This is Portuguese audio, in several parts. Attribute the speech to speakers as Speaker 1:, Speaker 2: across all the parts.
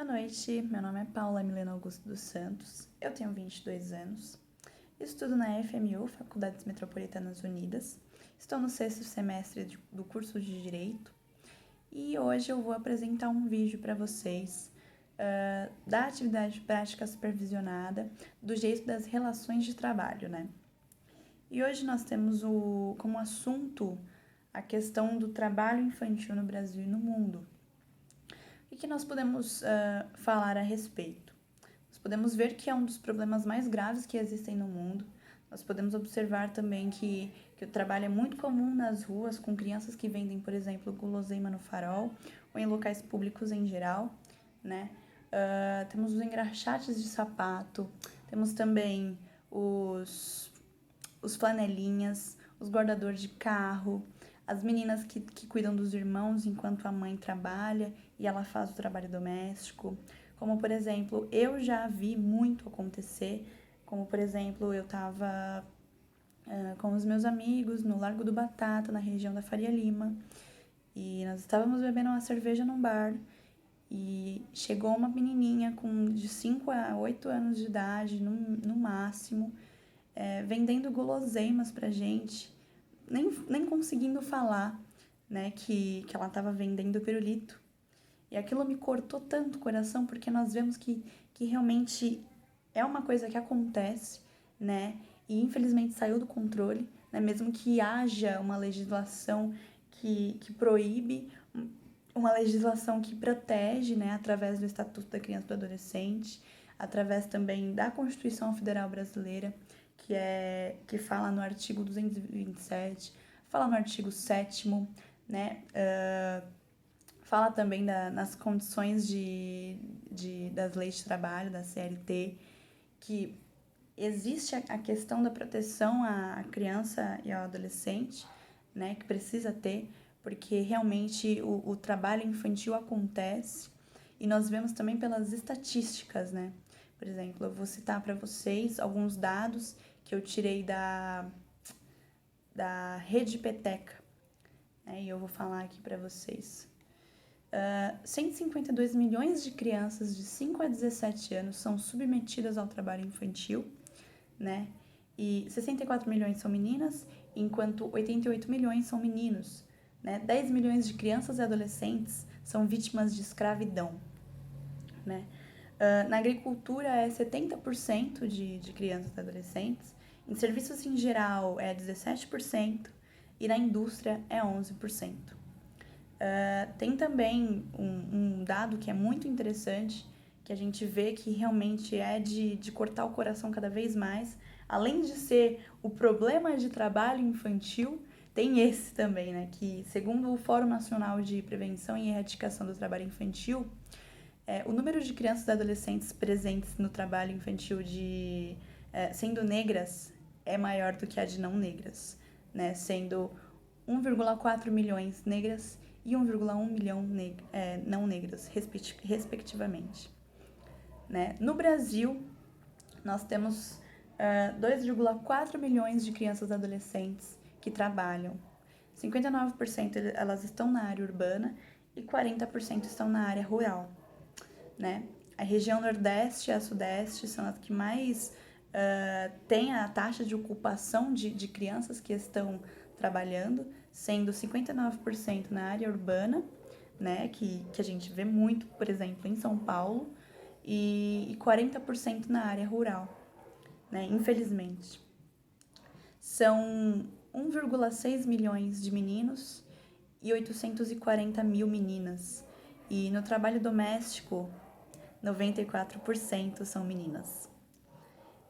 Speaker 1: Boa noite, meu nome é Paula Milena Augusto dos Santos, eu tenho 22 anos, estudo na FMU, Faculdades Metropolitanas Unidas, estou no 6º semestre do curso de Direito e hoje eu vou apresentar um vídeo para vocês da atividade prática supervisionada do jeito das relações de trabalho, né? E hoje nós temos como assunto a questão do trabalho infantil no Brasil e no mundo. O que nós podemos falar a respeito? Nós podemos ver que é um dos problemas mais graves que existem no mundo. Nós podemos observar também que o trabalho é muito comum nas ruas, com crianças que vendem, por exemplo, guloseima no farol, ou em locais públicos em geral, né? Temos os engraxates de sapato, temos também os flanelinhas, os guardadores de carro, as meninas que cuidam dos irmãos enquanto a mãe trabalha e ela faz o trabalho doméstico. Como, por exemplo, eu já vi muito acontecer, como, por exemplo, eu estava com os meus amigos no Largo do Batata, na região da Faria Lima, e nós estávamos bebendo uma cerveja num bar, e chegou uma menininha de 5 a 8 anos de idade, no máximo, vendendo guloseimas pra gente, nem conseguindo falar, né, que ela estava vendendo pirulito. E aquilo me cortou tanto o coração, porque nós vemos que realmente é uma coisa que acontece, né, e infelizmente saiu do controle, né, mesmo que haja uma legislação que proíbe, uma legislação que protege, né, através do Estatuto da Criança e do Adolescente, através também da Constituição Federal Brasileira, que fala no artigo 227, fala no artigo 7º, né, fala também nas condições das leis de trabalho, da CLT, que existe a questão da proteção à criança e ao adolescente, né, que precisa ter, porque realmente o trabalho infantil acontece, e nós vemos também pelas estatísticas, né? Por exemplo, eu vou citar para vocês alguns dados que eu tirei da Rede Peteca, né? E eu vou falar aqui para vocês. 152 milhões de crianças de 5 a 17 anos são submetidas ao trabalho infantil, né? E 64 milhões são meninas, enquanto 88 milhões são meninos, né? 10 milhões de crianças e adolescentes são vítimas de escravidão, né? Na agricultura é 70% de crianças e adolescentes, em serviços em geral é 17% e na indústria é 11%. Tem também um dado que é muito interessante, que a gente vê que realmente é de cortar o coração cada vez mais. Além de ser o problema de trabalho infantil, tem esse também, né? Que, segundo o Fórum Nacional de Prevenção e Erradicação do Trabalho Infantil, o número de crianças e adolescentes presentes no trabalho infantil sendo negras é maior do que a de não negras, né? Sendo 1,4 milhões negras e 1,1 milhão não negras, respectivamente. Né? No Brasil, nós temos 2,4 milhões de crianças e adolescentes que trabalham. 59% elas estão na área urbana e 40% estão na área rural. Né? A região Nordeste e a Sudeste são as que mais têm a taxa de ocupação de crianças que estão trabalhando, sendo 59% na área urbana, né, que a gente vê muito, por exemplo, em São Paulo, e 40% na área rural, né, infelizmente. São 1,6 milhões de meninos e 840 mil meninas. E no trabalho doméstico, 94% são meninas.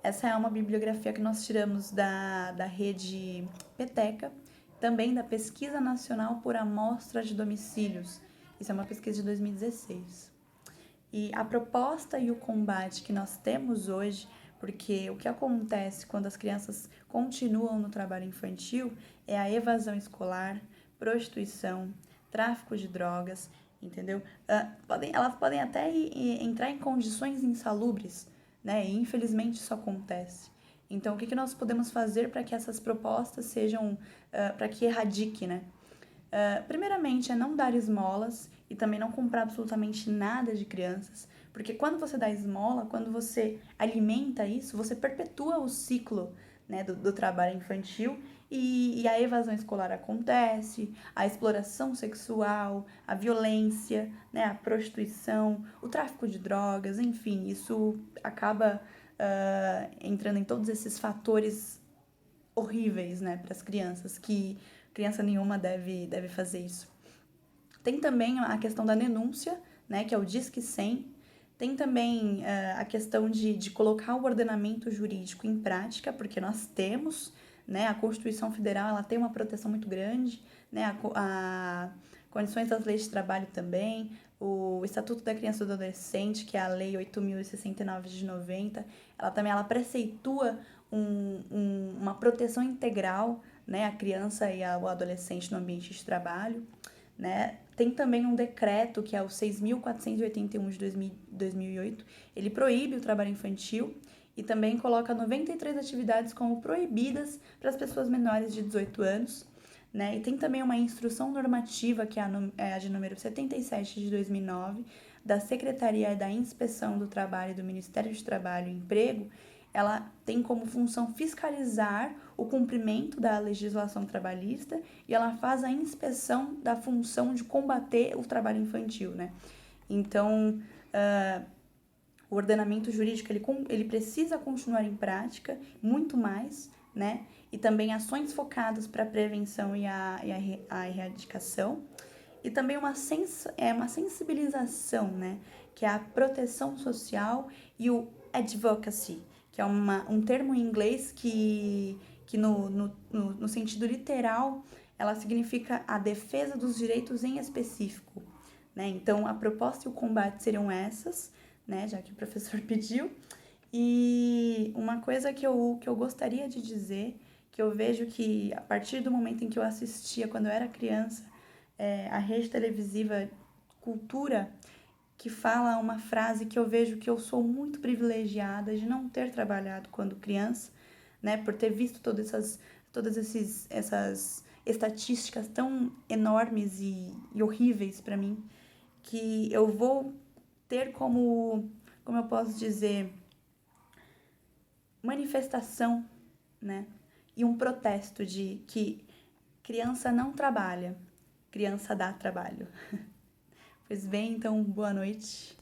Speaker 1: Essa é uma bibliografia que nós tiramos da Rede Peteca, também da Pesquisa Nacional por Amostra de Domicílios. Isso é uma pesquisa de 2016. E a proposta e o combate que nós temos hoje, porque o que acontece quando as crianças continuam no trabalho infantil é a evasão escolar, prostituição, tráfico de drogas, entendeu? Elas podem até entrar em condições insalubres, né? E infelizmente isso acontece. Então, o que nós podemos fazer para que essas propostas sejam, para que erradique, né? Primeiramente, é não dar esmolas e também não comprar absolutamente nada de crianças, porque quando você dá esmola, quando você alimenta isso, você perpetua o ciclo, né, do trabalho infantil e a evasão escolar acontece, a exploração sexual, a violência, né, a prostituição, o tráfico de drogas, enfim, isso acaba entrando em todos esses fatores horríveis, né, para as crianças, que criança nenhuma deve fazer isso. Tem também a questão da denúncia, né, que é o Disque 100. Tem também a questão de colocar o ordenamento jurídico em prática, porque nós temos, né, a Constituição Federal ela tem uma proteção muito grande, né, a condições das leis de trabalho também, o Estatuto da Criança e do Adolescente, que é a Lei 8.069 de 90, ela preceitua uma proteção integral, né, à criança e ao adolescente no ambiente de trabalho, né? Tem também um decreto, que é o 6.481 de 2008, ele proíbe o trabalho infantil e também coloca 93 atividades como proibidas para as pessoas menores de 18 anos, né? E tem também uma instrução normativa, que é a de número 77 de 2009, da Secretaria da Inspeção do Trabalho do Ministério de Trabalho e Emprego. Ela tem como função fiscalizar o cumprimento da legislação trabalhista e ela faz a inspeção da função de combater o trabalho infantil, né? Então, o ordenamento jurídico ele precisa continuar em prática, muito mais, né? E também ações focadas para a prevenção e a erradicação. E também uma sensibilização, né? Que é a proteção social e o advocacy, que é um termo em inglês que no sentido literal, ela significa a defesa dos direitos em específico, né? Então, a proposta e o combate seriam essas, né? Já que o professor pediu. E uma coisa que eu gostaria de dizer, que eu vejo que a partir do momento em que eu assistia, quando eu era criança, a rede televisiva Cultura, que fala uma frase que eu vejo que eu sou muito privilegiada de não ter trabalhado quando criança, né, por ter visto todas essas estatísticas tão enormes e horríveis para mim, que eu vou ter como eu posso dizer, manifestação, né, e um protesto de que criança não trabalha, criança dá trabalho. Pois bem, então, boa noite.